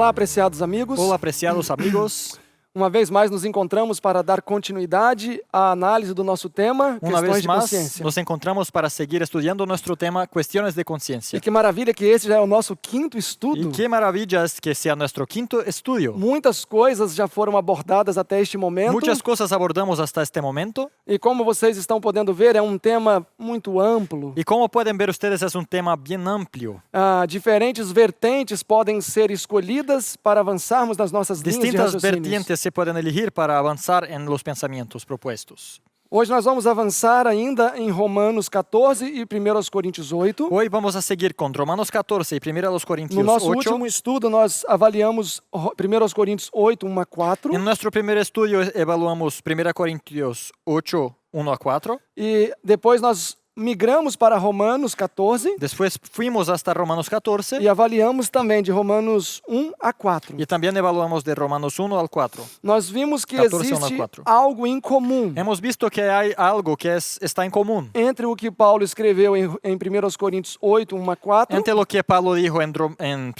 Olá, apreciados amigos. Olá, apreciados amigos. Uma vez mais nos encontramos para dar continuidade à análise do nosso tema, Uma questões vez de más consciência. nos encontramos para seguir estudiando nuestro tema, cuestiones de E conciencia. que maravilha que esse já é o nosso quinto Y estudo. qué maravilla es que sea nuestro quinto estudio. Muitas coisas já foram abordadas até este momento. Muchas cosas abordamos hasta este momento E como vocês estão podendo ver, é um tema muito amplo. y como pueden ver ustedes es un tema bien amplio. Diferentes vertentes podem ser escolhidas para avançarmos nas nossas linhas de Distintas raciocínio. vertientes se pueden elegir para avanzar en los pensamientos propuestos. Hoje nós vamos avançar ainda em Romanos 14 e 1 Coríntios 8. Hoy vamos a seguir con Romanos 14 y 1 Corintios No nosso 8. último estudo, nós avaliamos 1 Coríntios 8, 1 a 4. En nuestro primer estudio evaluamos 1 Corintios 8, 1 a 4. E depois nós migramos para Romanos 14 Después fuimos hasta Romanos 14 e avaliamos também de Romanos 1 a 4. y también evaluamos de Romanos 1 al 4. Nós vimos que 14 a existe 4. algo em comum Hemos visto que hay algo que está en común entre o que Paulo escreveu em 1 Coríntios 8, 1 a 4 entre lo que Pablo dijo en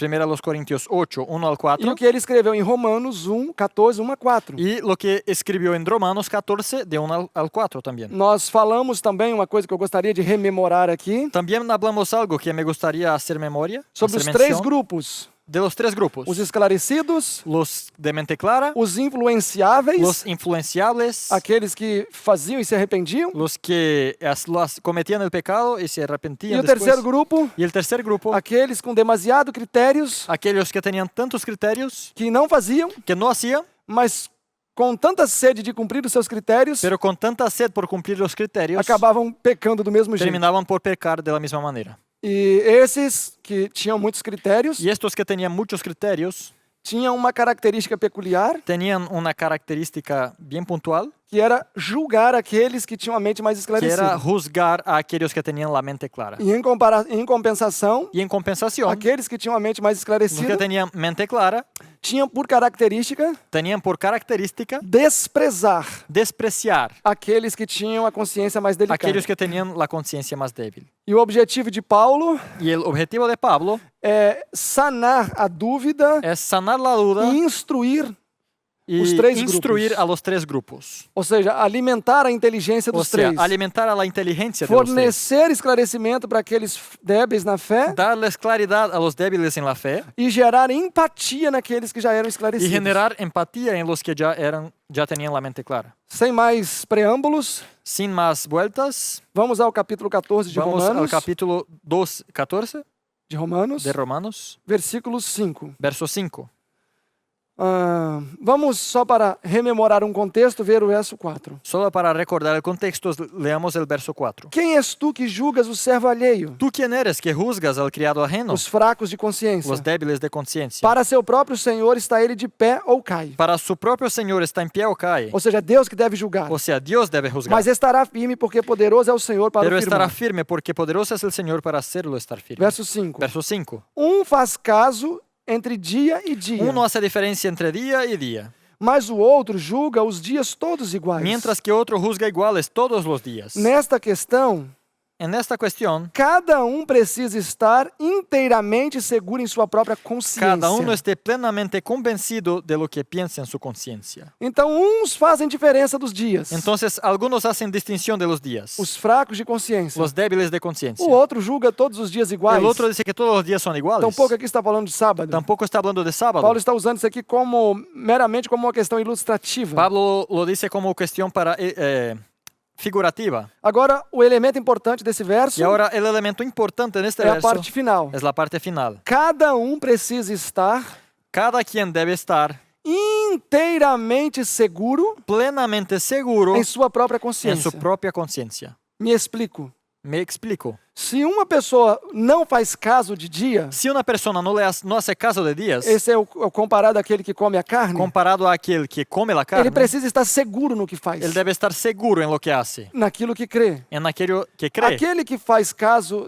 1 Corintios 8, 1 al e 4 o que ele escreveu em Romanos 1, 14, 1 a 4. y lo que escribió en Romanos 14 de 1 al 4 también. Nós falamos também uma coisa que eu gostaria de rememorar aqui, También hablamos algo que me gustaría hacer memoria, sobre hacer os três mención, grupos: de los tres grupos. os esclarecidos, Los de mente clara, os influenciáveis, los influenciables, aqueles que faziam e se arrependiam, los que cometían el pecado y se e arrepentían o terceiro después. grupo, Y el tercer grupo, aqueles com demasiado critérios, aquellos que tenían tantos criterios que não faziam, que no hacían, mas com tanta sede de cumprir os seus critérios, pero con tanta sed por cumplir los criterios, acabavam pecando do mesmo jeito. terminaban por pecar de la misma manera. E esses que tinham muitos critérios Y estos que tenían muchos criterios tinham uma característica peculiar, tenían una característica bien puntual, que era julgar aqueles que tinham a mente mais que esclarecida. era juzgar a aquellos que tenían la mente clara. E em compensação, Y en compensación, aqueles que tinham a mente mais los esclarecida que tenían mente clara tinham por característica tenían por característica desprezar despreciar aqueles que tinham a consciência mais delicada. aquellos que tenían la conciencia más débil. E o objetivo de Paulo Y el objetivo de Pablo é sanar a dúvida es sanar la duda e instruir, y os tres instruir grupos. a los tres grupos. ou seja, alimentar a inteligência O dos sea, três, alimentar a la inteligencia de los tres. fornecer esclarecimento para aqueles débeis na fé Darles claridad a los débiles en la fe e gerar empatia naqueles que já eram y esclarecidos. generar empatía en los que ya tenían la mente clara. Sem mais preâmbulos, Sin más vueltas, vamos ao capítulo 14 de vamos al Romanos, capítulo 2, 14 de Romanos, versículo 5. verso 5. Vamos só para rememorar um contexto, ver o verso 4. Solo para recordar el contexto, leamos el verso 4. Quem és tu que julgas o servo alheio, ¿Tú quién eres que juzgas al criado ajeno? os fracos de consciência? Los débiles de conciencia. Para seu próprio Senhor está ele de pé ou cai. Para su propio Señor está en pie o cae. Ou seja, Deus que deve julgar. O sea, Dios debe juzgar. Mas estará firme porque poderoso é o Senhor para Pero o estará firmar. firme porque poderoso es el Señor para hacerlo estar firme. Verso 5. Verso 5. Faz caso entre dia e dia, Uno hace diferencia entre día y día, mas o outro julga os dias todos iguais. mientras que otro juzga iguales todos los días. Nesta questão, En esta cuestión, cada precisa estar inteiramente seguro em sua própria consciência. cada uno esté plenamente convencido de lo que piensa en su conciencia. Então, uns fazem diferença dos dias, Entonces, algunos hacen distinción de los días, os fracos de consciência. los débiles de conciencia. O outro julga todos os dias iguais. El otro dice que todos los días son iguales. Tampouco aqui está falando de sábado. Tampoco está hablando de sábado. Paulo está usando isso aqui meramente como uma questão ilustrativa. Pablo lo dice como cuestión figurativa. Agora, o elemento importante desse verso Y ahora el elemento importante en este é a verso parte final. es la parte final. Cada precisa estar Cada quien debe estar inteiramente seguro plenamente seguro em sua própria en consciência. su propia conciencia. Me explico. Me explico. Se uma pessoa não faz caso de dia, Si una persona no hace caso de días, esse é o comparado àquele que come a carne, comparado a aquel que come la carne, ele precisa estar seguro no que faz, él debe estar seguro en lo que hace, naquilo que crê. en aquello que cree. Aquele que faz caso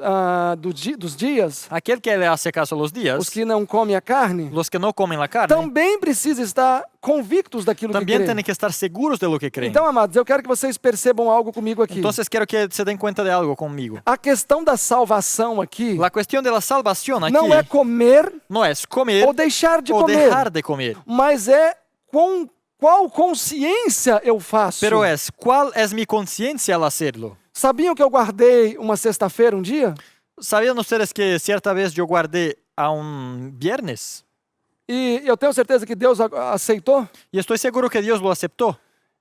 dos dias, Aquel que le hace caso a los días, os que não comem a carne, los que no comen la carne, também precisa estar convictos daquilo que también crê. tienen que estar seguros de lo que creen. Então, amados, eu quero que vocês percebam algo comigo aqui. Entonces quiero que se den cuenta de algo conmigo. A questão questão da salvação aqui La cuestión de la salvación aquí não é comer no es comer ou deixar de o comer, dejar de comer, mas é com qual consciência eu faço. pero es cuál es mi conciencia al hacerlo. Sabiam que eu guardei uma sexta-feira um dia? ¿Sabían ustedes que cierta vez yo guardé a un viernes? E eu tenho certeza que Deus aceitou. Y estoy seguro que Dios lo aceptó.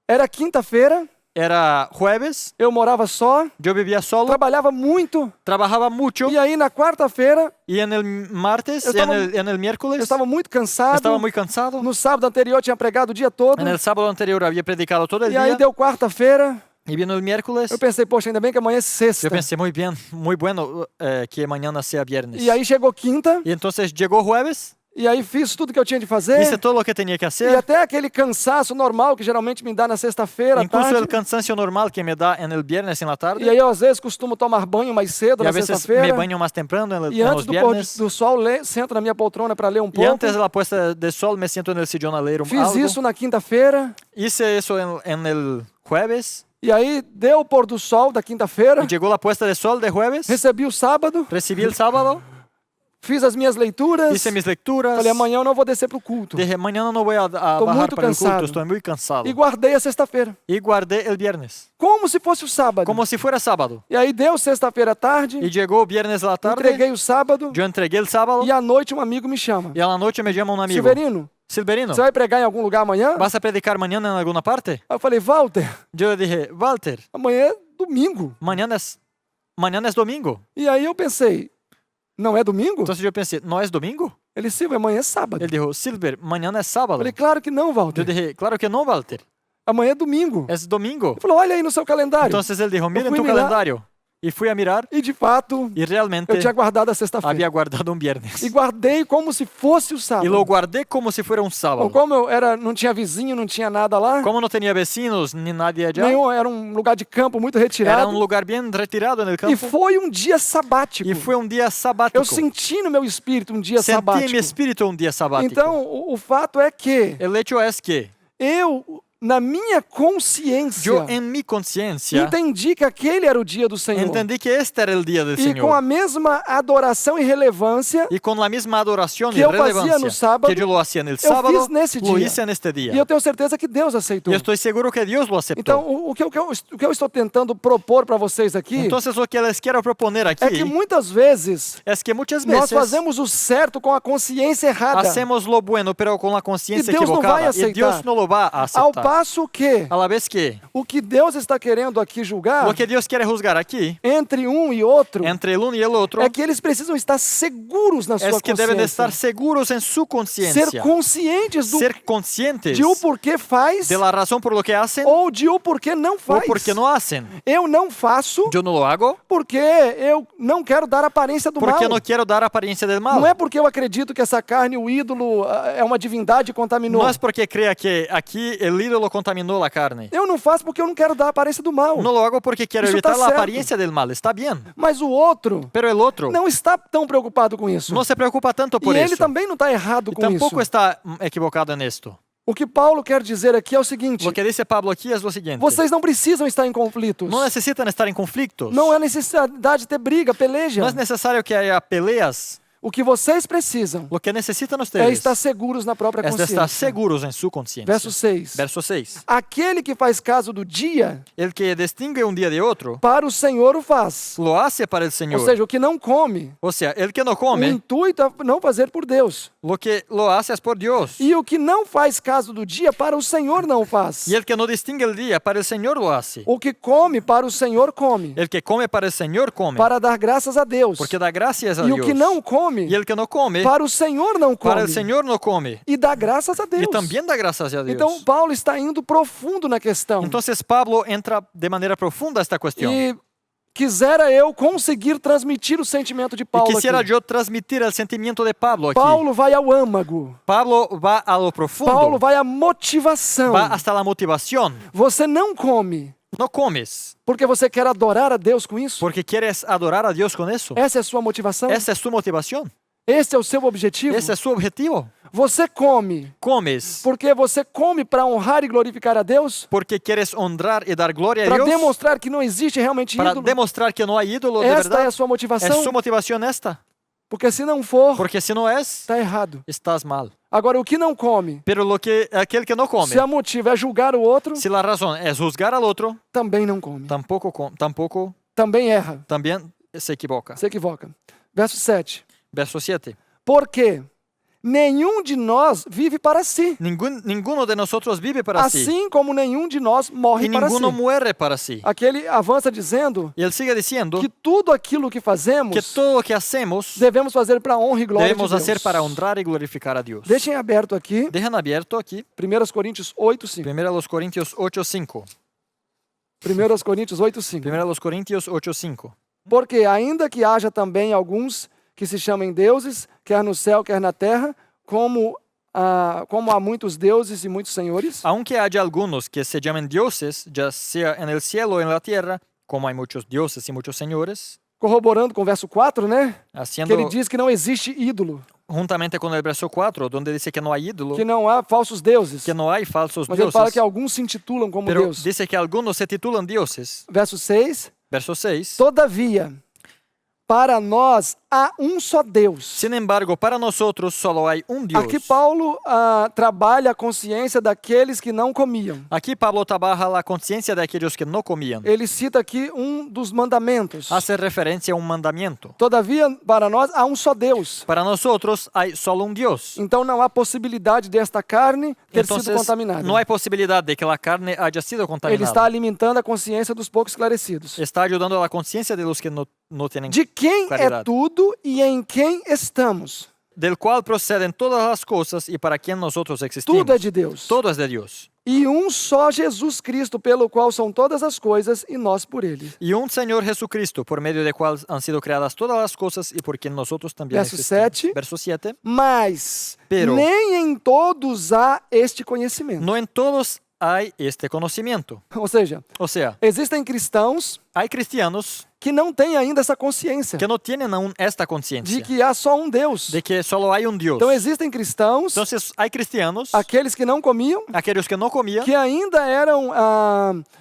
Era quinta-feira, Era jueves, eu morava só, yo vivía solo, trabalhava muito. trabajaba mucho E aí na quarta-feira, y en el martes, Eu estava- en el eu miércoles, estava muito cansado. estaba muy cansado. No sábado anterior eu tinha pregado o dia todo. En el sábado anterior había predicado todo el E aí día deu quarta-feira, y vino el miércoles. eu pensei, poxa, ainda bem que amanhã é sexta. Yo pensé, muy bien, muy bueno que mañana sea viernes. E aí chegou quinta, Y entonces llegó jueves, e aí fiz tudo que eu tinha de fazer. hice todo lo que tenía que E hacer, até aquele cansaço normal que geralmente me dá na sexta-feira à incluso tarde. el cansancio normal que me da en el viernes en la tarde. E aí eu às vezes costumo tomar banho mais cedo Y na a veces me sexta-feira. baño más temprano E en antes los do pôr viernes. do sol, sento na minha poltrona para ler um Y pouco. antes de la puesta de sol me siento en el sillón a leer Fiz algo. isso na quinta-feira. Hice eso en el jueves. E aí deu o pôr do sol da quinta-feira. Y llegó la puesta de sol de jueves. Recebi o sábado. Recibí el sábado. Fiz as minhas leituras. Hice mis lecturas. Falei, amanhã eu não vou descer pro culto. Dije, mañana no voy a Tô bajar muito para el cansado. culto. Estoy muy cansado. E guardei a sexta-feira. Y guardé el viernes. Como se fosse o sábado. Como si fuera sábado. E aí deu sexta-feira à tarde. Y llegó viernes a la tarde. Entreguei o sábado. Yo entregué el sábado. E à noite um amigo me chama. Y a la noche me llama un amigo. Silverino, Silverino, você vai pregar em algum lugar amanhã? ¿vas a predicar mañana en alguna parte? Aí eu falei, Walter, Yo le dije, Walter, amanhã é domingo. mañana es domingo. E aí eu pensei, não é domingo? Entonces yo pensé, ¿no es domingo? Ele, Silvio, amanhã é sábado. Él dijo, Silver, mañana es Eu sábado. falei, claro que não, Yo Walter. dije, claro que no, Walter. Amanhã é domingo. Es domingo. Ele falou, olha aí no seu calendário. Entonces él dijo, mira en fui tu mirar. calendario. Y fui a mirar E de fato, y realmente eu tinha guardado a sexta-feira. había guardado un viernes. E guardei como se fosse o Y sábado. lo guardé como si fuera un Bom, sábado. como eu não tinha vizinho, não tinha nada lá. Como no tenía vecinos ni nadie allá, Nenhum, era um lugar de campo muito era retirado. un lugar bien retirado en el E campo. foi um dia sabático. Y fue un día sabático. Eu senti no meu espírito um dia Sentí en sabático. mi espíritu un día sabático. Então, o fato é que El hecho es que eu, na minha consciência, yo en mi conciencia entendi que aquele era o dia do Senhor. entendí que este era el día del E com a Señor. mesma adoração e relevância, Y con la misma adoración que y eu fazia no relevancia sábado, que yo lo hacía en el eu sábado, fiz nesse lo dia. hice en este día. e eu tenho certeza que Deus aceitou. Y estoy seguro que Dios lo aceptó. Então, o que eu estou tentando propor para vocês aqui Entonces lo que les quiero proponer é que aquí muitas vezes es que muchas nós veces fazemos o certo com a consciência errada, hacemos lo bueno pero con la conciencia Y Dios no va a equivocada y aceitar. Dios no lo va a ao aceptar. passo que A la vez que o que Deus está querendo aqui julgar lo que Dios quiere juzgar aquí entre um e outro entre el uno y el otro é que eles precisam estar seguros na sua es que deben de consciência, estar seguros en su ser conciencia, conscientes do, ser conscientes de o porquê faz de la razón por lo que hacen ou de o porquê não o faz. por qué no hacen. Eu não faço Yo no lo hago porque eu não quero dar aparência do porque mal. no quiero dar apariencia del mal. Não é porque eu acredito que essa carne, o ídolo, é uma divindade e contaminou. No es porque crea que aquí el ídolo contaminó la carne. Eu não faço porque eu não quero dar a aparência do mal. No lo hago porque quiero Eso evitar está la certo. apariencia del mal. Está bien. Mas o outro Pero el otro não está tão preocupado com isso. no se preocupa tanto por E ele eso. também não está errado Y com isso. tampoco está equivocado en esto. O que Paulo quer dizer aqui é o seguinte: Lo que dice Pablo aquí es lo siguiente. vocês não precisam estar em conflitos. No necesitan estar en conflictos. Não há necessidade de ter briga, peleja. No es necesario que haya peleas. O que vocês precisam Lo que necesitan é ustedes estar seguros na própria es de estar consciência. seguros en su conciencia. Verso 6. Verso 6. Aquele que faz caso do dia, El que distingue un día de otro, para o Senhor o faz. lo hace para el Ou Señor. seja, o que não come, O sea, el que no o come, intuito é não fazer por Deus. lo que lo hace es por Dios. E o que não faz caso do dia, para o Senhor não faz. Y el que no distingue el día, para el Señor lo hace. O que come, para o Senhor come. El que come para el Señor come, Para dar graças a Deus. porque da gracias a E o Dios. que não come, Y el que no come, para o Senhor não come. para el Señor no come. E dá graças a Deus. Y también da gracias a Dios. Então, Paulo está indo profundo na questão. Entonces Pablo entra de manera profunda a esta cuestión. E quisera eu conseguir transmitir o sentimento de Y Paulo quisiera aqui. yo transmitir el sentimiento de Pablo aquí. Paulo vai ao âmago. Pablo va a lo profundo, Paulo vai à motivação. va hasta la motivación. Você não come No comes porque você quer adorar a Deus com isso? porque quieres adorar a Dios con eso. Essa é a sua motivação? Esa es su motivación. Esse é o seu objetivo? Ese es su objetivo. Você come ¿Comes porque você come para honrar e glorificar a Deus? porque quieres honrar y dar gloria a Para Dios? demonstrar que não existe realmente Para ídolo? demostrar que no hay ídolo de Esta é verdad? a sua ¿Es motivação? su motivación esta? Porque se não for, Porque si no es, está errado. estás mal. Agora, o que não come, Pero aquel que no come, se a motivo é julgar o outro, si la razón es juzgar al otro, também não come. tampoco Também erra, también se equivoca. se equivoca. Verso 7. Verso 7. Porque nenhum de nós vive para si, Ninguno de nosotros vive para sí assim como nenhum de nós morre y para si. ninguno muere para sí. Aqui ele avança dizendo Y él sigue diciendo que tudo aquilo que fazemos que todo lo que hacemos devemos fazer para a honra e glória debemos de Deus. hacer para honrar y glorificar a Dios. Deixem aberto aqui, Dejan abierto aquí 1 Coríntios 8:5. 1 Corintios 8:5. 1 Coríntios 8:5. 1 Corintios 8:5. Porque ainda que haja também alguns que se chamem deuses, quer no céu, quer na terra, como há muitos deuses e muitos senhores, Aunque haya algunos que se llamen dioses, ya sea en el cielo o en la tierra, como hay muchos dioses y muchos señores, corroborando com o verso 4, né? Que haciendo ele diz que não existe ídolo, juntamente con el verso 4, donde dice que no hay ídolo, que não há falsos deuses. que no hay falsos Mas ele fala dioses, que alguns se intitulam como pero Deus. dice que algunos se titulan dioses. Verso 6. Verso 6. Todavia, para nós há um só Deus. Sin embargo, para nosotros solo hay un Dios. Aqui Paulo trabalha a consciência daqueles que não comiam. Aquí Pablo trabaja la conciencia de aquellos que no comían. Ele cita aqui um dos mandamentos. Hace referencia a un mandamiento. Todavia, para nós há um só Deus. Para nosotros hay solo un Dios. Então não há possibilidade desta carne ter sido Entonces, contaminada. no hay posibilidad de que la carne haya sido Ele está contaminada. alimentando a consciência dos poucos esclarecidos. Está ayudando a la conciencia de los que no tienen, De quem é claridade. tudo e em quem estamos. del cual proceden todas las cosas y para quien nosotros existimos. Tudo é de Deus. Todo es de Dios. E um só Jesus Cristo, pelo qual são todas as coisas e nós por ele. Y un Señor Jesucristo, por medio del cual han sido creadas todas las cosas y por quien nosotros también Verso existimos. 7. Verso 7. Mas Pero- nem em todos há este conhecimento. No en todos hay este conocimiento. Ou seja, O sea, existem cristãos hay cristianos que não têm ainda essa consciência que no tienen aún esta de conciencia que há só um Deus. de que solo hay un Dios. Então existem cristãos, Entonces hay cristianos, aqueles que não comiam, aquellos que no comían, que ainda eram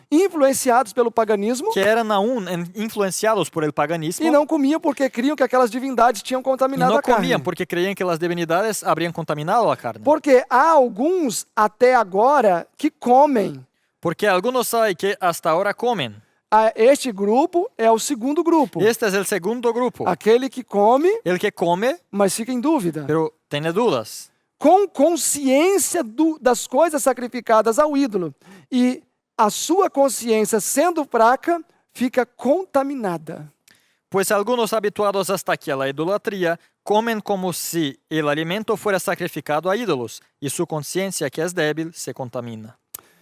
influenciados pelo paganismo que eran aún influenciados por el paganismo e não comiam porque criam que aquelas divindades tinham y contaminado no a carne. comían porque creían que las divinidades habrían contaminado la carne. Porque há alguns até agora que comem. Porque algunos hay que hasta ahora comen. Este grupo é o segundo grupo. Este es el segundo grupo. Aquele que come, El que come, mas fica em dúvida. pero tiene dudas. Com consciência das coisas sacrificadas ao ídolo. E a sua consciência, sendo fraca, fica contaminada. Pues algunos habituados hasta aquí a la idolatría comen como si el alimento fuera sacrificado a ídolos y su conciencia, que es débil, se contamina.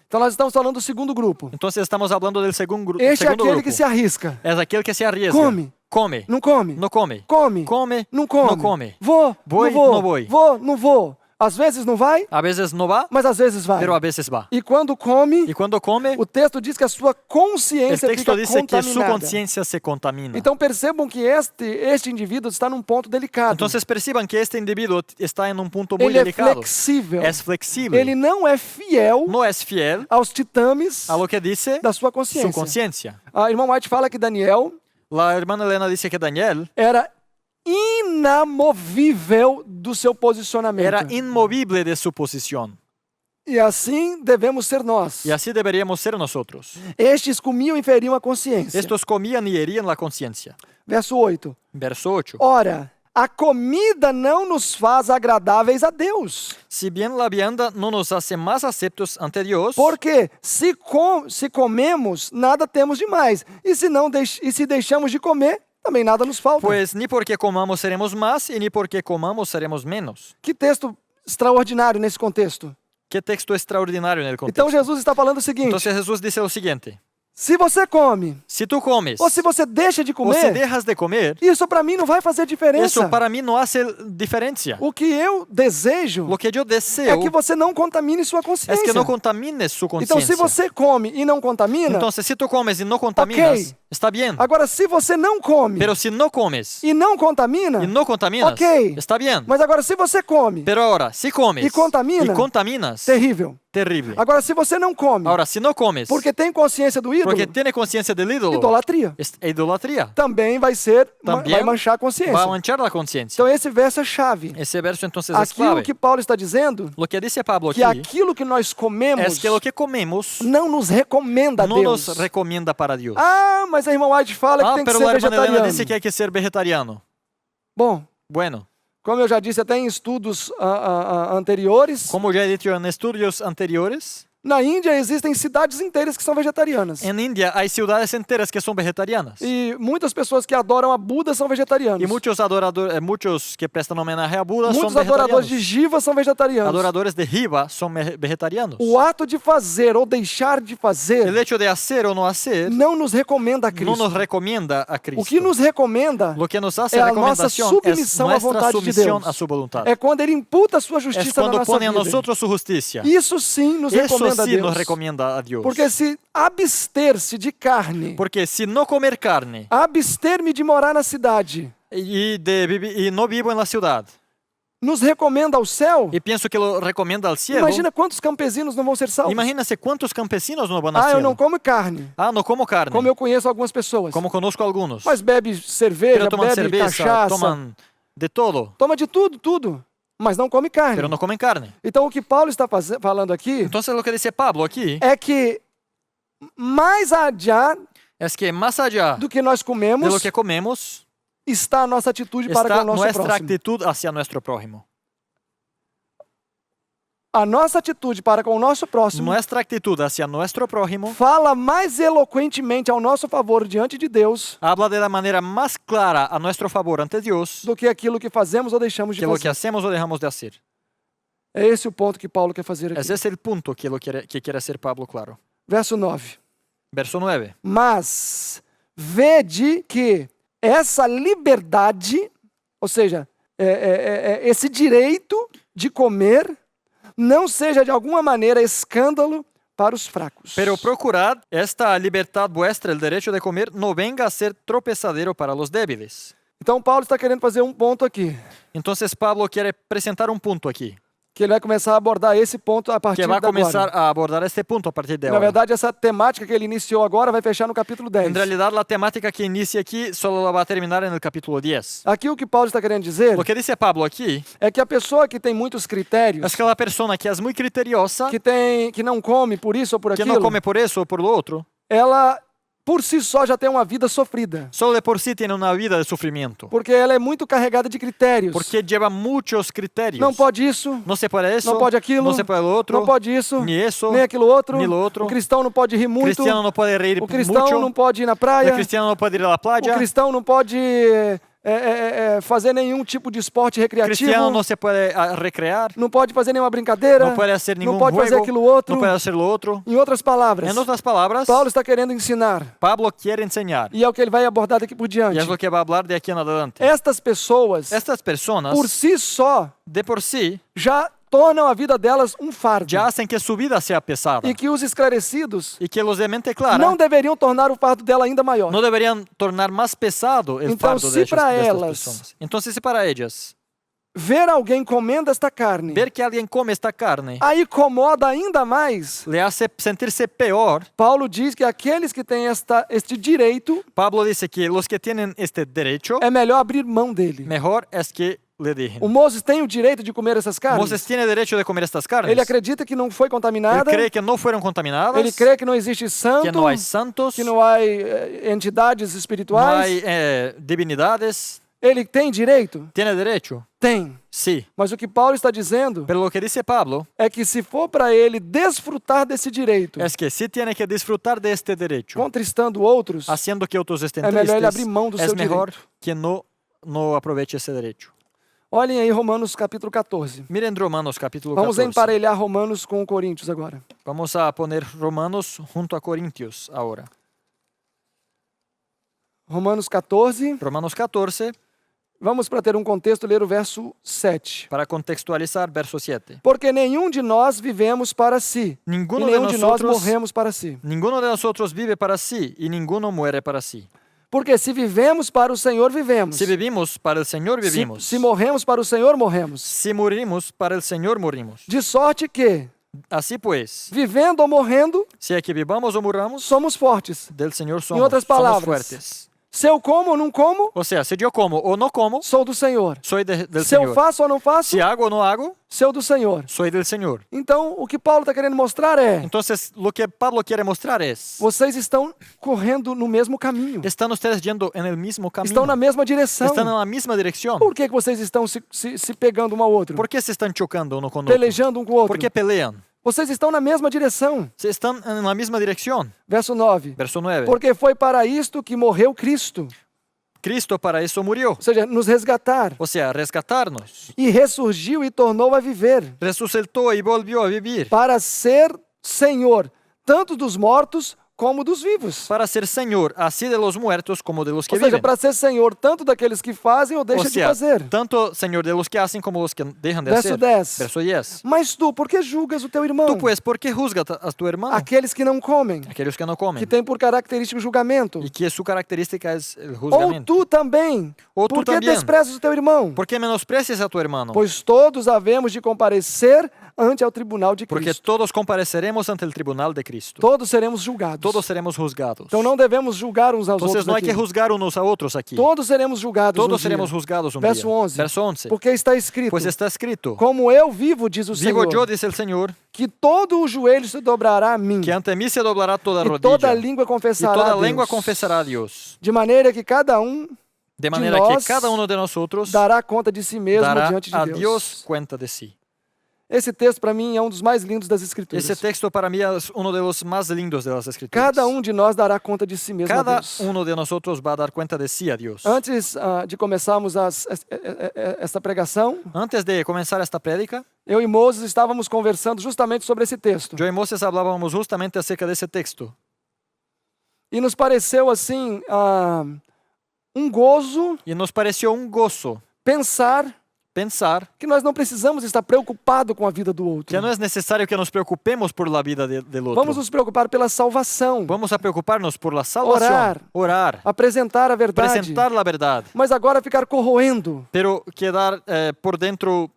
Então nós estamos falando do segundo grupo. Entonces estamos hablando del segundo Este é aquele grupo. que se arrisca. Es aquel que se arriesga. Come. Come. Não come? No come. Come. Come. Não come. Não come. Vou, Voy, não vou. não voy. Vou, não vou. Às vezes não vai, A veces no va, mas às vezes vai. pero a veces va. E quando come, Y cuando come, o texto diz que a sua el consciência texto fica dice que su contaminada. conciencia se contamina. Então percebam que este indivíduo está num ponto delicado. Entonces perciban que este individuo está en un punto muy Ele é delicado. flexível. Es flexible. Ele não é fiel No es fiel aos titames a lo que dice da sua su consciência. conciencia. A irmã White fala que Daniel La hermana Elena dice que Daniel era inamovível do seu posicionamento. era inmovible de su posición. E assim devemos ser nós. Y así deberíamos ser nosotros. Estes comiam e feriam a consciência. Estos comían y herían la conciencia. Verso 8. Verso 8. Ora, a comida não nos faz agradáveis a Deus. Si bien la vianda no nos hace más aceptos ante Dios, Porque se comemos, nada temos demais. E se deixamos de comer, também nada nos falta. pues ni porque comamos seremos más y ni porque comamos seremos menos. Que texto extraordinário nesse contexto. Qué texto extraordinario en el contexto. Então Jesus está falando o seguinte: Entonces Jesús dice lo siguiente. Se você come, Si tú comes ou se você deixa de o si comer, dejas de comer, isso para mim não vai fazer diferença. eso para mí no hace diferencia. O que eu desejo Lo que yo é deseo que você não contamine sua es consciência. que no contamines su Então, se conciencia. você come e não contamina, Entonces, si tú comes y no contaminas, Ok. está bien. agora se você não come Pero si no comes e não contamina, y no contaminas, Ok. está bien. mas agora se você come, Pero ahora, si comes Y contamina. y contaminas, terrível. terrible. Agora, se você não come, Ahora, si no comes porque tem consciência do ídolo, porque tiene conciencia del ídolo, idolatria. es idolatría. Também vai ser, También vai manchar a consciência. Va a manchar la conciencia. Então, esse verso é chave. Ese verso entonces es Aquilo clave. que Paulo está dizendo, Lo que dice Pablo que aquí aquilo que nós comemos es que lo que comemos não nos recomenda a no Deus. nos recomienda para Dios. Ah, mas a irmã White fala que tem que Pero ser la hermana Elena vegetariano. dice que hay que ser vegetariano. Bom, Bueno, como eu já disse até em estudos anteriores, como ya he dicho en estudios anteriores, na Índia existem cidades inteiras que são vegetarianas. en India hay ciudades enteras que son vegetarianas. E muitas pessoas que adoram a Buda são vegetarianos. Y muchos adoradores, muchos que prestan homenaje a Buda son Muitos adoradores vegetarianos. de Shiva são vegetarianos. Adoradores de Shiva son vegetarianos. O ato de fazer ou deixar de El fazer hecho de hacer o no hacer não nos recomenda a no Cristo. nos recomienda a Cristo. O que nos recomenda Lo que nos hace é a nossa recomendación es submissão à nuestra vontade de sumisión Deus. a su voluntad. É quando Ele imputa a sua Es justiça na cuando nossa pone a vida. nosotros su justicia. Isso sim nos Eso recomenda a sí Deus. nos recomienda a Dios. Porque se abster-se de carne, Porque si no comer carne abster-me de morar na cidade, y no vivo en la ciudad nos recomenda ao céu, y pienso que lo recomienda al cielo, imagina quantos campesinos não vão ser salvos. imagínese cuántos campesinos no van al Ah, eu cielo. não como carne, No como carne, como eu conheço algumas pessoas. como conozco algunos. Mas bebe cerveja, Pero toman bebe cerveza, cachaça, toman de todo, toma de tudo, tudo, mas não come carne. pero no comen carne. Então o que Paulo está falando aqui Entonces lo que dice Pablo aquí é que mais adiante es que más allá do que nós de lo comemos que comemos está a nossa atitude para com está o nosso nuestra próximo. actitud hacia nuestro prójimo. A nossa atitude para com o nosso próximo Nuestra actitud hacia nuestro prójimo fala mais eloquentemente ao nosso favor diante de Deus habla de la manera más clara a nuestro favor ante Dios do que aquilo que fazemos ou deixamos de que lo que fazer. hacemos o dejamos de hacer. É esse o ponto que Paulo quer fazer aqui. Ese es el punto que quiere hacer Pablo claro. Verso 9. Verso 9. Mas vede que essa liberdade, ou seja, esse direito de comer, não seja de alguma maneira escândalo para os fracos. Pero procurad esta libertad vuestra, el derecho de comer, no venga a ser tropezadero para los débiles. Então Paulo está querendo fazer um ponto aqui, Entonces Pablo quiere presentar un punto aquí, que ele vai começar a abordar esse ponto a partir que va a de agora. comenzar a abordar este punto a partir de Na ahora. verdade, essa temática que ele iniciou agora vai fechar no capítulo 10. En realidad, la temática que inicia aquí solo la va a terminar en el capítulo 10. Aqui o que Paulo está querendo dizer Lo que dice Pablo aquí é que a pessoa que tem muitos critérios, es que la persona que es muy criteriosa, que não come por isso ou por que aquilo, no come por eso o por lo otro, ela por si só já tem uma vida sofrida. solo de por sí tiene una vida de sufrimiento. Porque ela é muito carregada de critérios. Porque lleva muchos criterios. Não pode isso, No se puede eso, não pode aquilo, no se puede lo otro, não pode isso, ni eso, nem aquilo outro. ni lo otro. O cristão não pode rir muito. Cristiano no puede reír O cristão mucho, não pode ir na el praia. cristiano no puede ir a la O playa, cristão não pode fazer nenhum tipo de esporte recreativo. cristiano no se puede recrear, Não pode fazer nenhuma brincadeira. no puede hacer ningún não pode fazer juego, aquilo outro. no puede hacer lo otro. Em outras palavras, En otras palabras, Paulo está querendo ensinar. Pablo quiere enseñar, E é o que ele vai abordar daqui por y diante. es lo que va a hablar de aquí en adelante. Estas pessoas, Estas personas, por si só, de por sí, já tornam a vida delas um fardo. ya hacen que su vida sea pesada, E que os esclarecidos y que los de mente clara não deveriam tornar o fardo dela ainda maior. no deberían tornar más pesado el Então, fardo si de para estas elas- personas. Entonces, si para ellas Ver alguém comendo esta carne ver que alguien come esta carne a incomoda ainda mais. le hace sentirse peor, Paulo diz que aqueles que têm este direito, Pablo dice que los que tienen este derecho, é melhor abrir mão dele. mejor es que le dejen. O Moses tem o direito de comer essas carnes? Moses tiene derecho de comer estas carnes. Ele acredita que não foi Él contaminada? cree que no fueron contaminadas, Ele crê que não existe que santo? no hay santos, Que não há entidades no espirituais? hay divinidades. Ele tem direito? ¿Tiene derecho? Tem. Sí. Mas o que Paulo está dizendo Pero lo que dice Pablo é que se for para ele desfrutar desse direito, es que sí tiene que disfrutar de este derecho, contristando outros, haciendo que otros estén é melhor ele tristes. abrir mão do Es seu mejor direito. que no aproveche ese derecho. Olhem aí Romanos capítulo 14. Miren Romanos capítulo Vamos 14. emparelhar Romanos com Coríntios agora. Vamos a poner Romanos junto a Corintios ahora. Romanos 14. Romanos 14, Vamos, para ter um contexto, ler o verso 7. para contextualizar, verso 7. Porque nenhum de nós vivemos para si, e Ninguno de nenhum de nós nosotros, morremos para si. ninguno de nosotros vive para sí y ninguno muere para sí. Porque se vivemos para o Senhor, vivemos. Si vivimos, para el Señor vivimos. Se morremos para o Senhor, morremos. Si morimos, para el Señor morimos. De sorte que, Así pues, vivendo ou morrendo, sea que vivamos o muramos, somos fortes. del Señor somos, otras somos palabras, fuertes. Se eu como ou não como, O sea, si yo como o no como, sou do Senhor. soy del Se eu Señor. faço ou não faço, Si hago o no hago, sou do Senhor. soy del Señor. Então, o que Paulo está querendo mostrar é: Entonces, lo que Pablo quiere mostrar es, vocês estão correndo no mesmo caminho. están ustedes yendo en el mismo camino. Estão na mesma direção. Están en la misma dirección. Por que vocês estão se pegando um ao outro? ¿Por qué se están chocando uno con otro? Pelejando um com o outro? ¿Por qué pelean? Vocês estão na mesma direção. Se están en la misma dirección. Verso 9. Verso 9. Porque foi para isto que morreu Cristo. Cristo para eso murió. Ou seja, nos resgatar. O sea, rescatarnos. E ressurgiu e tornou a viver. Resucitó y volvió a vivir. Para ser Senhor, tanto dos mortos como dos vivos. Para ser Señor, así de los muertos como de los que Ou seja, viven. para ser Senhor tanto daqueles que fazem ou O deixam de sea, fazer. tanto Señor de los que hacen como los que dejan de Verso hacer. 10. Verso 10. Mas tu, por que julgas o teu irmão? Tú pues, ¿por qué juzgas a tu hermano? Aqueles que não comem, Aquellos que no que comen. têm por característica o julgamento. Y que su característica es el Ou juzgamiento. tu também, Ou tu por que também. desprezas o teu irmão? ¿Por qué menosprecias a tu hermano? Pois todos havemos de comparecer ante ao tribunal de Porque Cristo. todos compareceremos ante el tribunal de Cristo. Todos seremos julgados. Todos seremos juzgados. Então não devemos julgar uns aos Entonces outros no hay aqui. que juzgar unos a otros aquí. Todos seremos julgados Todos um seremos dia. juzgados un Verso día. 11. Verso 11. Porque está escrito, Pues está escrito, como eu vivo, diz o vivo yo, Senhor, dice el Señor, que todo o joelho se dobrará a mim, que ante mí se doblará toda e toda rodilla língua y confessará toda a lengua Deus. confesará a Dios. De maneira que cada De manera nós que cada uno de nosotros dará conta de si mesmo dará diante de a Deus. Dios cuenta de sí. Esse texto, para mim, é um dos mais lindos das Escrituras. Ese texto para mí es uno de los más lindos de las Escrituras. Cada de nós dará conta de si mesmo a Cada Deus. uno de nosotros va a dar cuenta de sí a Dios. Antes de começarmos esta pregação, Antes de comenzar esta prédica, eu e Moses estávamos conversando justamente sobre esse texto. yo y Moses hablábamos justamente acerca de ese texto. E nos pareceu assim um gozo Y nos pareció un gozo pensar pensar que nós não precisamos estar preocupados com a vida do outro. que no es necesario que nos preocupemos por la vida del otro. Vamos nos preocupar pela salvação, Vamos a preocuparnos por la salvación, orar, apresentar a verdade, presentar la verdad, mas agora ficar corroendo, pero quedar por dentro,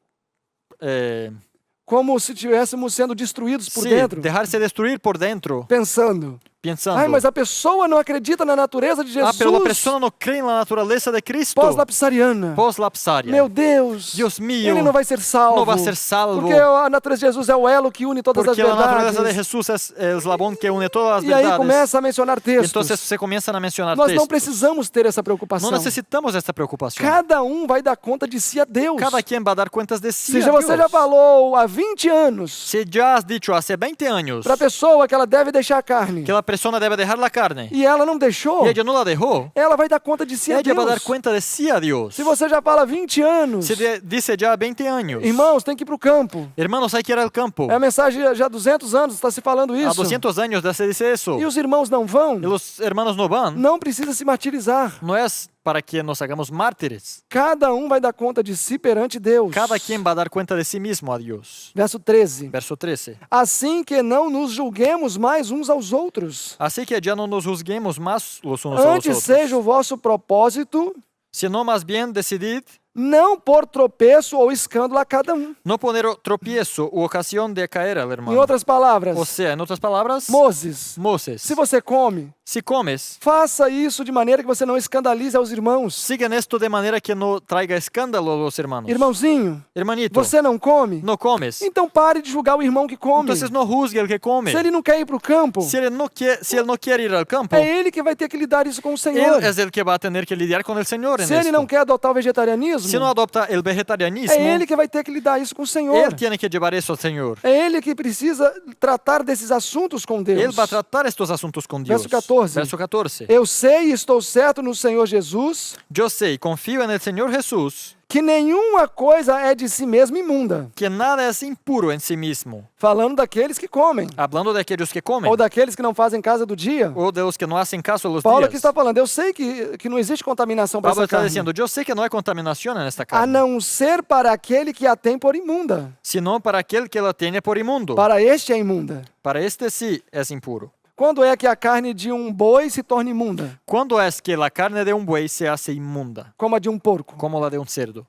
como se estivéssemos sendo destruídos por sí, dentro, dejarse destruir por dentro, pensando, pensando, ai, mas a pessoa não acredita na natureza de Jesus, pero la persona no cree en la naturaleza de Cristo, pós-lapsariana. post-lapsaria. Meu Deus, Dios mío, ele não vai ser salvo, no va a ser salvo, porque a natureza de Jesus é o elo que une todas porque as la naturaleza de verdades. Jesús es el eslabón que une todas las E aí verdades. começa a mencionar Y textos. entonces se comienzan a mencionar Nós não textos. precisamos ter essa preocupação. No necesitamos esta preocupación. Cada vai dar conta de si a Deus. Cada quien va a dar cuentas de sí Se a você Dios. já falou há 20 anos Si ya has dicho hace 20 años para a pessoa que ela deve deixar a carne que la persona debe dejar la carne e ela não deixou, y ella no la dejó, ela vai dar conta de si a ella va a dar Deus. cuenta de sí a Dios. Se você já fala há 20 anos, Si dice ya 20 años, irmãos, tem que ir para o campo. hermanos, hay que ir al campo. É a mensagem já há 200 anos, está se falando A isso. 200 años ya se dice eso. E os irmãos não vão, Y los hermanos no van. não precisa se martirizar. No es para que nos hagamos mártires. Cada vai dar conta de si perante Deus. Cada quien va a dar cuenta de sí mismo a Dios. Verso 13. Verso 13. Assim que não nos julguemos mais uns aos outros. Así que ya no nos juzguemos más los unos a los Antes otros, seja o vosso propósito sino más bien decidid não por tropeço ou escândalo a cada no poner tropiezo u ocasión de caer al Em hermano. outras palavras, O sea, en otras palabras, Moses, Moses, se você come, si comes, faça isso de maneira que você não escandalize aos irmãos. sigan esto de manera que no traiga escándalo a los hermanos. Irmãozinho, Hermanito, você não come? no comes. Então pare de julgar o irmão que come. Entonces no juzgue el que come. Se ele não quer ir para o campo, Si él no quiere ir al campo, é ele que vai ter que lidar isso com o Senhor. él es el que va a tener que lidiar con el Señor en Se ele esto. não quer adotar o vegetarianismo, Si no adopta el vegetarianismo, é ele que vai ter que lidar isso com o Senhor. él tiene que llevar eso al Señor. É ele que precisa tratar desses assuntos com Deus. Él va a tratar estos asuntos con Dios. Verso 14. Verso 14. Eu sei e estou certo no Senhor Jesus Yo sé y confío en el Señor Jesús que nenhuma coisa é de si mesmo imunda. que nada é impuro em si mesmo. Falando daqueles que comem, Hablando de aquellos que comem, ou daqueles que não fazem casa do dia. ou de los que não hacen caso a los Paulo días. aqui está falando, eu sei que não existe contaminação para Pablo essa está carne, dizendo, eu sei que não há contaminação nesta a carne, não ser para aquele que a tem por imunda. senão para aquele que la tiene por imundo. Para este é imunda. Para este sí es impuro. Quando é que a carne de um boi se torna imunda? ¿Cuándo es que la carne de un buey se hace inmunda, Como a de um porco. como la de un cerdo?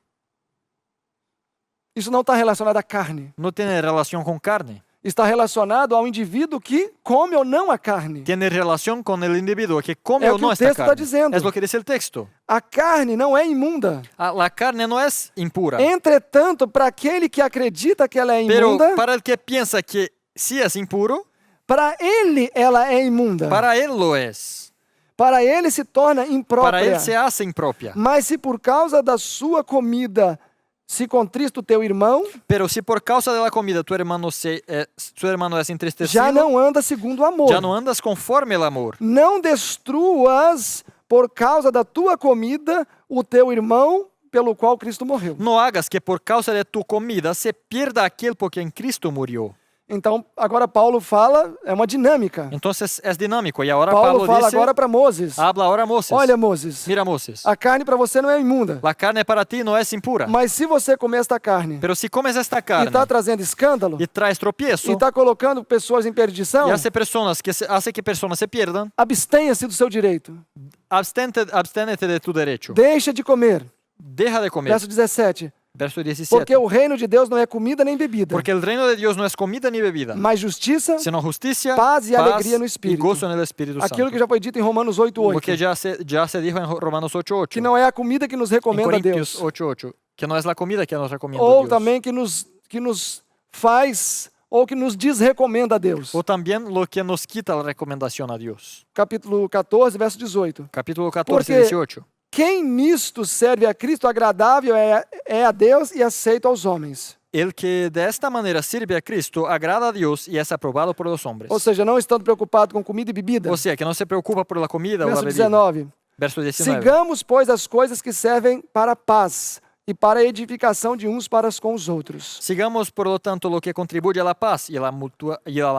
Isso não está relacionado à carne. No tiene relación con carne, Está relacionado ao indivíduo que come ou não a carne. tiene relación con el individuo que come É o o que no o esta texto está carne. dizendo. Es lo que dice el texto. A carne não é imunda. La carne no es impura, Entretanto, para aquele que acredita que ela é pero imunda, para el que piensa que sí es impuro, para ele ela é imunda. para él lo es. Para ele se torna Para imprópria. él se hace impropia. Mas se por causa da sua comida se contrista o teu irmão, Pero si por causa de la comida tu hermano es entristecido, já não anda segundo o amor. ya no andas conforme el amor. Não destruas por causa da tua comida o teu irmão pelo qual Cristo morreu. No hagas que por causa de tu comida se pierda aquel por quien Cristo murió. Então, agora Paulo fala, é uma dinâmica. Entonces es dinámico y ahora Paulo Pablo fala dice, agora para Moses. habla ahora a Moses. Olha, Moses, Mira Moses, a carne para você não é imunda. la carne para ti no es impura, Mas se você comer esta carne pero si comes esta e carne está trazendo escândalo, y traes tropiezo e está colocando pessoas em perdição, y hace que personas se pierdan, abstenha-se do seu direito. absténete de tu derecho. Deixa de comer. Deja de comer. Verso 17. Verso 17. Porque o reino de Deus não é comida nem bebida, Porque el reino de Dios no es comida ni bebida, mas justiça, sino justicia, paz e alegria no y Espírito. gozo en el Espíritu Aquilo Santo. que já foi dito em Romanos Lo 8:8, que ya se dijo en Romanos 8:8. que não é a comida que nos En recomenda Corintios Deus, 8:8. Que no es la comida que nos recomienda ou Dios. também que nos faz, ou que nos desrecomenda a Deus. O también lo que nos quita la recomendación a Dios. Capítulo 14, verso 18. Capítulo 14, Porque 18. quem nisto serve a Cristo agradável é a Deus e aceito aos homens. El que de esta manera sirve a Cristo agrada a Dios y es aprobado por los hombres. Ou seja, não estando preocupado com comida e bebida. O sea, que no se preocupa por la comida o la Verso bebida. 19. Verso 19. Sigamos, pois, as coisas que servem para a paz e para a edificação de uns para com os outros. Sigamos, por lo tanto, lo que contribuye a la paz y a la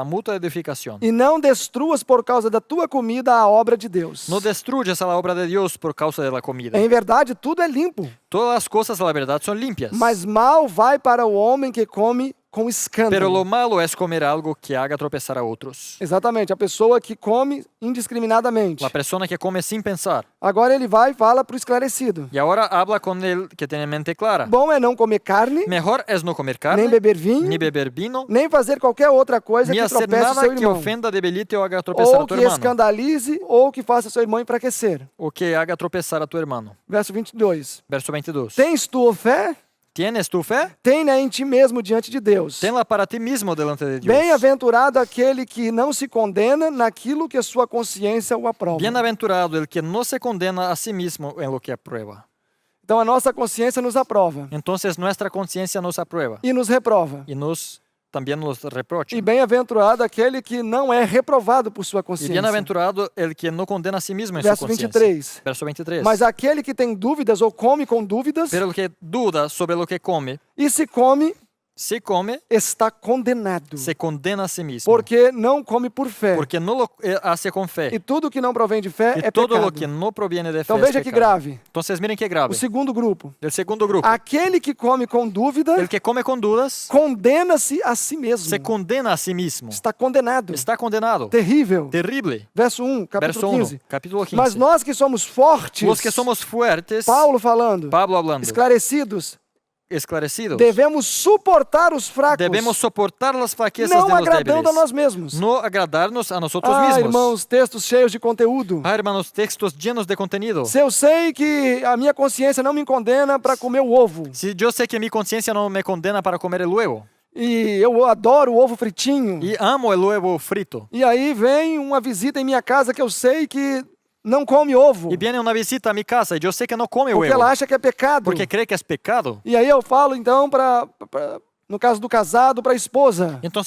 mutua edificación. E não destruas por causa da tua comida a obra de Deus. No destruyas a la obra de Dios por causa de la comida. Em verdade, tudo é limpo, Todas las cosas, la verdad, son limpias. mas mal vai para o homem que come com escândalo. Pero lo malo es comer algo que haga tropezar a otros. Exatamente, a pessoa que come indiscriminadamente. La persona que come sin pensar. Agora ele vai e fala para o esclarecido. Y ahora habla con el que tiene mente clara. Bom é não comer carne, Mejor es no comer carne, nem beber vinho, ni beber vino, nem fazer qualquer outra coisa ni que hacer tropece o seu nada que irmão. ofenda, debilite o haga tropezar Ou a tu que hermano. escandalize, ou que faça seu irmão enfraquecer. O que haga tropezar a tu hermano. Verso 22. Verso 22. Tens tua fé? ¿Tienes tu fe? Tenha em ti mesmo diante de Deus. Tenla para ti mismo delante de Dios. Bem-aventurado aquele que não se condena naquilo que sua consciência o aprova. Bienaventurado el que no se condena a sí mismo en lo que aprueba. Então a nossa consciência nos aprova Entonces nuestra conciencia nos aprueba e nos reprova. y también nos reprocha. E bem-aventurado aquele que não é reprovado por sua Y consciência. bienaventurado el que no condena a sí mismo en su Verso conciencia. 23. Verso 23. Mas aquele que tem dúvidas ou come com dúvidas, Pero el que duda sobre lo que come, e se come, si come, está condenado. se condena a sí mismo. Porque não come por fé. Porque no lo hace con fe. E tudo que não provém de fé Y é todo pecado. lo que no proviene de fe Então es veja que pecado. grave. Entonces miren qué O grave. segundo grupo. El segundo grupo. Aquele que come com dúvida, El que come con dudas condena-se a si mesmo. se condena a sí mismo. Está condenado. Está condenado. Terrível. Terrible. Verso 1, Verso capítulo 1, 15. capítulo 15. Mas nós que somos fortes, Los que somos fuertes, Paulo falando, Pablo hablando, esclarecidos, esclarecidos, devemos suportar os fracos, debemos soportar las flaquezas não de los agradando a débiles. nós mesmos. No agradarnos a nosotros Ah, mismos. irmãos, textos cheios de conteúdo. Ah, hermanos, textos llenos de contenido. Se eu sei que a minha consciência não me condena para comer o ovo, Si yo sé que mi conciencia no me condena para comer el huevo, e eu adoro o ovo fritinho, y amo el huevo frito, e aí vem uma visita em minha casa que eu sei que não come ovo, y viene una visita a mi casa y yo sé que no come porque huevo, ela acha que é pecado. porque cree que es pecado, E aí eu falo então para No caso do casado, para a esposa. Então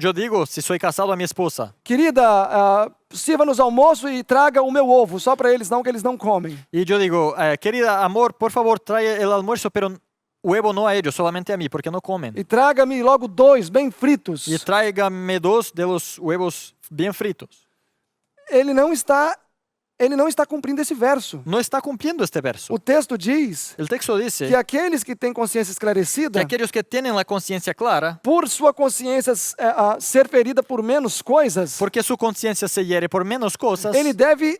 eu digo, se sou casado a minha esposa, Querida, sirva-nos almoço e traga o meu ovo, só para eles não, que eles não comem. e eu digo, querida, amor, por favor, traia o almuerzo, pero huevo não a ellos, solamente a mim, porque não comem. E traga-me logo 2 bem fritos. E tráigame 2 de los huevos bem fritos. Ele não está cumprindo esse verso. Não está cumprindo este verso. O texto diz O texto diz que aqueles que têm consciência que esclarecida, aqueles que têm a consciência clara, por sua consciência ser ferida por menos coisas, porque sua consciência se hiere por menos coisas, ele deve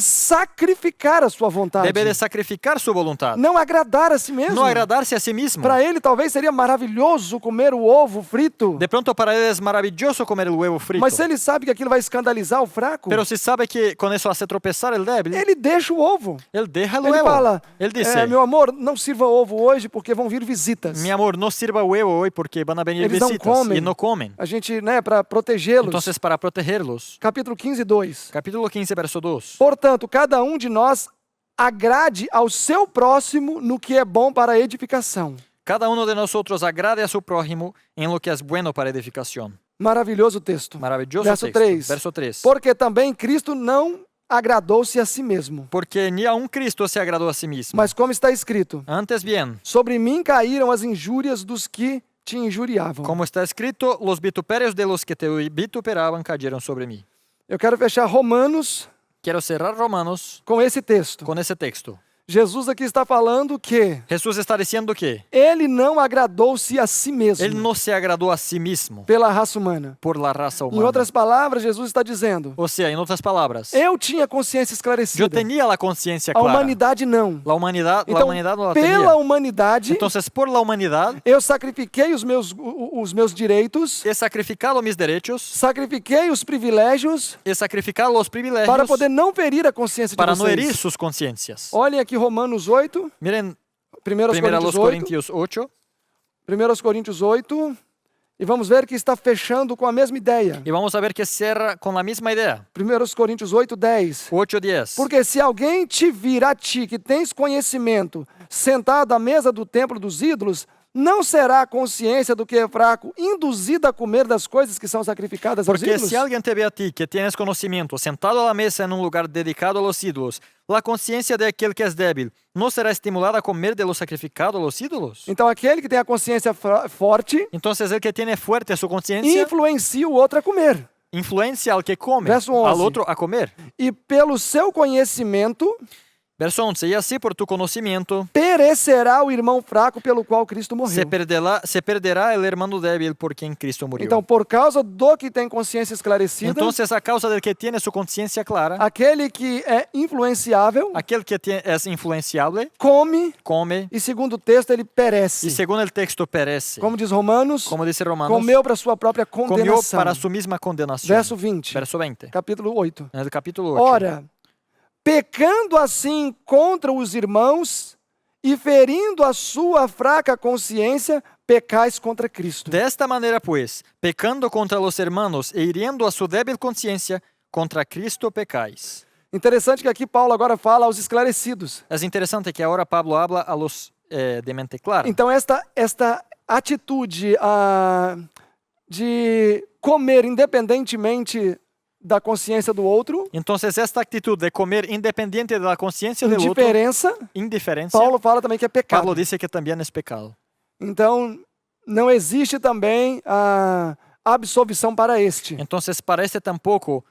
sacrificar a sua vontade. deve de sacrificar sua vontade. Não agradar a si mesmo. Não agradar-se a si mesmo. Para ele talvez seria maravilhoso comer o ovo frito. De pronto para ele é maravilhoso comer o huevo frito. Mas se ele sabe que aquilo vai escandalizar o fraco, Pero se sabe que com isso hace tropeçar o débil, ele deixa o ovo. ele deixa o Ele huevo. fala, Ele diz, meu amor, não sirva ovo hoje porque vão vir visitas. mi amor, não sirva huevo hoje porque van a venir Eles não visitas. comem. E não comem. A gente, para protegê-los. Então, para protegerlos. Capítulo 15, 2. Capítulo 15, verso 2. Portanto, cada um de nós agrade ao seu próximo no que é bom para a edificação. Cada uno de nosotros agrade a su prójimo en lo que es bueno para edificación. Maravilhoso texto. Maravilloso Verso texto. 3. Verso 3. Porque também Cristo não agradou-se a si mesmo. Porque ni aun Cristo se agradó a sí mismo. Mas como está escrito, Antes bien, sobre mim caíram as injúrias dos que te injuriavam. como está escrito, los vituperios de los que te vituperaban cayeron sobre mí. Eu quero fechar Romanos Quiero cerrar Romanos com esse texto. con ese texto. Jesus aqui está falando que Jesús está diciendo que ele não agradou-se a si mesmo él no se agradó a sí mismo pela raça humana. por la raza Em humana. outras palavras, Jesus está dizendo, O sea, en otras palabras, eu tinha consciência yo esclarecida, tenía la conciencia a clara. humanidade não. La humanidad Então, no la pela tenía. humanidade, Entonces, por la humanidad, eu sacrifiquei os meus direitos, he sacrificado mis derechos, sacrifiquei os privilégios he sacrificado los privilegios para poder não ferir a consciência de para no herir vocês. sus conciencias. Olhem aqui Romanos 8, Miren, 1 primero los Coríntios 8, Corintios 8, 1 Coríntios 8, e vamos ver que está fechando com a mesma ideia. y vamos a ver que cierra con la misma idea. 1 Coríntios 8, 10. 8:10. Porque se alguém te vir a ti, que tens conhecimento, sentado à mesa do templo dos ídolos, não será a consciência do que é fraco induzida a comer das coisas que são sacrificadas aos Porque ídolos? si alguien te ve a ti que tienes conocimiento sentado a la mesa en un lugar dedicado a los ídolos, la conciencia de aquel que es débil no será estimulada a comer de lo sacrificado a los ídolos. Então aquele que tem a consciência forte Entonces el que tiene fuerte su conciencia influencia o outro a comer. influencia al que come, Verso 11. al otro a comer. E pelo seu conhecimento Verso 11. Y así por tu conocimiento perecerá o irmão fraco pelo qual Cristo morreu. se perderá el hermano débil por quien Cristo murió. Então, por causa do que tem consciência esclarecida, Entonces, a causa del que tiene su conciencia clara, aquele que é influenciável aquel que es influenciable, come come, e, segundo o texto, ele perece. y según el texto perece. Como diz Romanos, Como dice Romanos, comeu para sua própria comió condenação. para su misma condenación. Verso 20, Verso 20. capítulo 8. En el capítulo 8. Ora, pecando assim contra os irmãos e ferindo a sua fraca consciência, pecais contra Cristo. De esta manera, pues, pecando contra los hermanos e hiriendo a su débil conciencia, contra Cristo pecáis. Interessante que aqui Paulo agora fala aos esclarecidos. Es interesante que ahora Pablo habla a los de mente clara. Então esta atitude de comer independentemente da consciência do outro, Entonces, esta actitud de comer independiente de la conciencia del otro, indiferença, indiferencia, Paulo fala também que é pecado. Pablo dice que también es pecado. Então não existe também a absolvição para este, Entonces, para este tampoco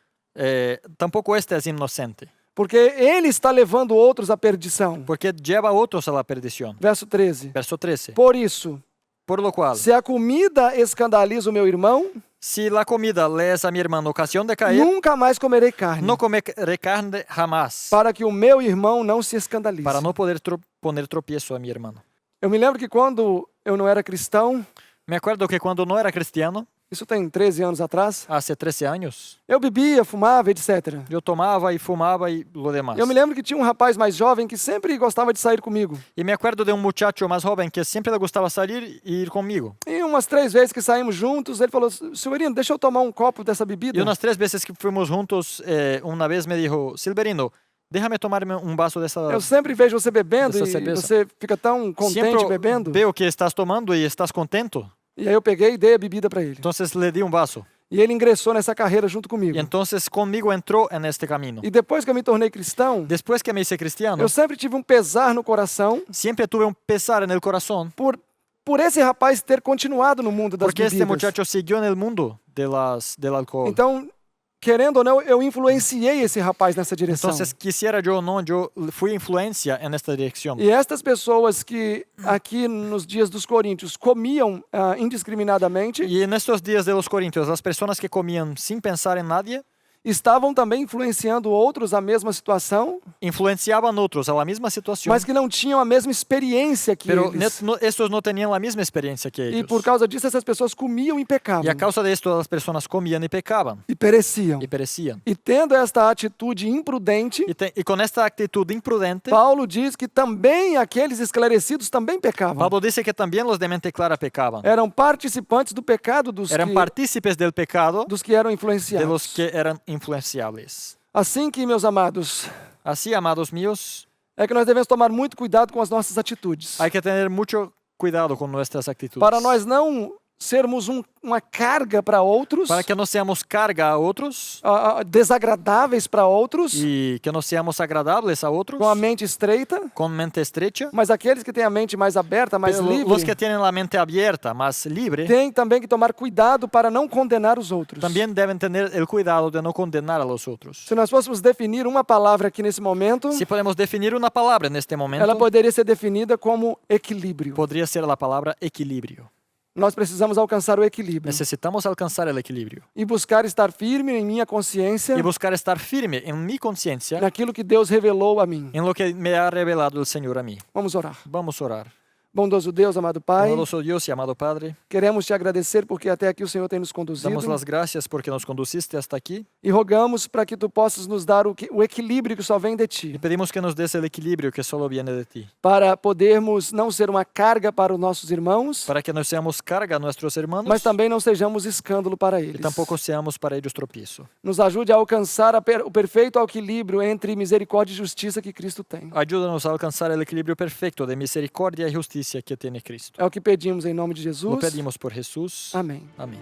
este es inocente, porque ele está levando outros à perdição. porque lleva a otros a la perdición. Verso 13. Verso 13. Por isso, Por lo cual, se a comida escandaliza o meu irmão, si la comida le es a mi hermano ocasión de caer, nunca mais comerei carne, no comeré carne jamás, para que o meu irmão não se escandalize. para no poder poner tropiezo a mi hermano. Eu me lembro que quando eu não era cristão, Me acuerdo que cuando no era cristiano, isso tem 13 anos atrás, hace 13 años, eu bebia, fumava, etc. yo tomaba y fumaba y lo demás. Eu me lembro que tinha um rapaz mais jovem que sempre gostava de sair comigo. Y me acuerdo de un muchacho más joven que siempre le gustaba salir e ir conmigo. E umas 3 vezes que saímos juntos, ele falou, Silverino, deixa eu tomar um copo dessa bebida. Y unas 3 veces que fuimos juntos, una vez me dijo, Silverino, déjame tomar um vaso dessa. Eu sempre vejo você bebendo Dessa e cerveja. você fica tão contente Sempre bebendo. veo que estás tomando e estás contento. E aí eu peguei e dei a bebida para ele. Entonces le di um vaso. E ele ingressou nessa carreira junto comigo. Y entonces conmigo entró en este camino. E depois que eu me tornei cristão, Después que me hice cristiano, eu sempre tive um pesar no coração siempre tuve un pesar en el corazón por esse rapaz ter continuado no mundo das porque este bebidas. muchacho siguió en el mundo del alcohol. Então, querendo ou não, eu influenciei esse rapaz nessa direção. Entonces, quisiera yo o no, yo fui influencia en esta dirección. E estas pessoas que aqui nos dias dos coríntios comiam indiscriminadamente, Y en estos días de los Corintios, las personas que comían sin pensar en nadie, estavam também influenciando outros à mesma situação, influenciaban otros a la misma situación, mas que não tinham a mesma experiência que pero eles. estos no tenían la misma experiencia que E ellos. por causa disso, essas pessoas comiam e pecavam. Y a causa de esto, las personas comían y pecaban E pereciam. y perecían. E tendo esta atitude imprudente, Y con esta actitud imprudente, Paulo diz que também aqueles esclarecidos também pecavam. Pablo dice que también los de mente clara pecaban. Eram participantes do pecado Eran partícipes del pecado dos que eram de influenciados. los que eran influenciables. Assim que, meus amados, Así, amados míos, é que nós devemos tomar muito cuidado com as nossas atitudes. hay que tener mucho cuidado con nuestras actitudes. Para nós não sermos uma carga para outros, Para que no seamos carga a otros desagradáveis para outros, y que no seamos agradables a otros, com a mente estreita, con mente estrecha. mas aqueles que têm a mente mais aberta, mais Pero livre, los que tienen la mente abierta, más libre, têm também que tomar cuidado para não condenar os outros. también deben tener el cuidado de no condenar a los otros. Se nós fôssemos definir uma palavra aqui nesse momento, Si podemos definir una palabra en este momento, ela poderia ser definida como equilíbrio. podría ser la palabra equilibrio. Nós precisamos alcançar o equilíbrio Necesitamos alcanzar el equilibrio e buscar estar firme em minha consciência y buscar estar firme en mi conciencia, naquilo que Deus revelou a mim. en lo que me ha revelado el Señor a mí. Vamos orar. Vamos a orar. Bondoso Deus, amado Pai, Bondadoso Dios y amado Padre, queremos te agradecer porque até aqui o Senhor tem nos conduzido damos las gracias porque nos conduciste hasta aquí e rogamos para que tu possas nos dar o equilíbrio que só vem de y ti, pedimos que nos des el equilibrio que solo viene de ti, para podermos não ser uma carga para os nossos irmãos, para que no seamos carga a nuestros hermanos mas também não sejamos escândalo para y eles. tampoco seamos para ellos tropiezo. Nos ajude a alcançar o perfeito equilíbrio entre misericórdia e justiça que Cristo tem. Ayúdanos a alcanzar el equilibrio perfecto de misericordia y justicia que tiene Cristo. É o que pedimos em nome de Lo Jesus. pedimos por Jesús. Amém. Amén.